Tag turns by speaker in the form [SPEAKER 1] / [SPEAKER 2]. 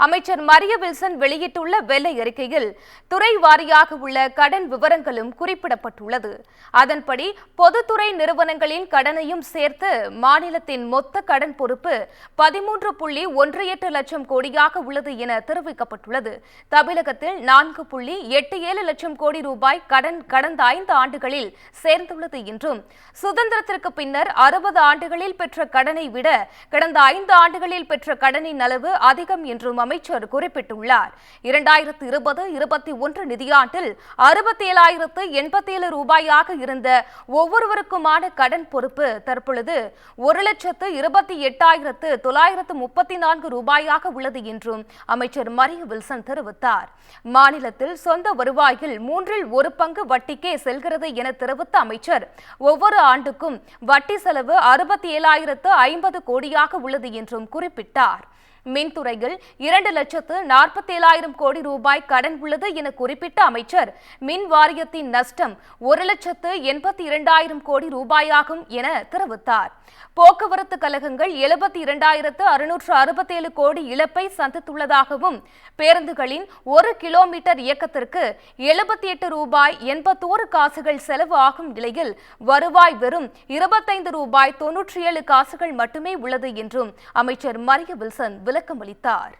[SPEAKER 1] அமைச்சர் மரிய வில்சன் வெளியிட்டுள்ள வெள்ளை அறிக்கையில் துறை வாரியாக உள்ள கடன் விவரங்களும் குறிப்பிடப்பட்டுள்ளது. அதன்படி பொதுத்துறை நிறுவனங்களின் கடனையும் சேர்த்து மாநிலத்தின் மொத்த கடன் பொறுப்பு 13.18 லட்சம் கோடியாக உள்ளது என தெரிவிக்கப்பட்டுள்ளது. தமிழகத்தில் 4.87 லட்சம் கோடி ரூபாய் கடன் கடந்த 5 ஆண்டுகளில் சேர்ந்துள்ளது என்றும், சுதந்திரத்திற்கு பின்னர் 60 ஆண்டுகளில் பெற்ற கடனை விட கடந்த 5 ஆண்டுகளில் பெற்ற கடனின் அளவு அதிகம் என்றும் அமைச்சர் குறிப்பிட்டுள்ளார். 2020-21 நிதியாண்டில் 67,087 ரூபாயாக இருந்த ஒவ்வொருவருக்குமான கடன் பொறுப்பு தற்பொழுது 1,28,934 ரூபாயாக உள்ளது என்றும் அமைச்சர் மரிய வில்சன் தெரிவித்தார். மாநிலத்தில் சொந்த வருவாயில் 1/3 பங்கு வட்டிக்கே செல்கிறது என தெரிவித்த அமைச்சர், ஒவ்வொரு ஆண்டுக்கும் வட்டி செலவு 67,050 கோடியாக உள்ளது என்றும் குறிப்பிட்டார். மின்துறையில் 2,47,000 கோடி ரூபாய் கடன் உள்ளது என குறிப்பிட்ட அமைச்சர், மின் வாரியத்தின் நஷ்டம் 1,82,000 கோடி ரூபாயாகும் என தெரிவித்தார். போக்குவரத்து கழகங்கள் 72,667 கோடி இழப்பை சந்தித்துள்ளதாகவும், பேருந்துகளின் 1 கிலோமீட்டர் இயக்கத்திற்கு 78 ரூபாய் 81 காசுகள் செலவு ஆகும் நிலையில் வருவாய் வெறும் 25 ரூபாய் 97 காசுகள் மட்டுமே உள்ளது என்றும் அமைச்சர் மரிய வில்சன் விளக்கமளித்தார்.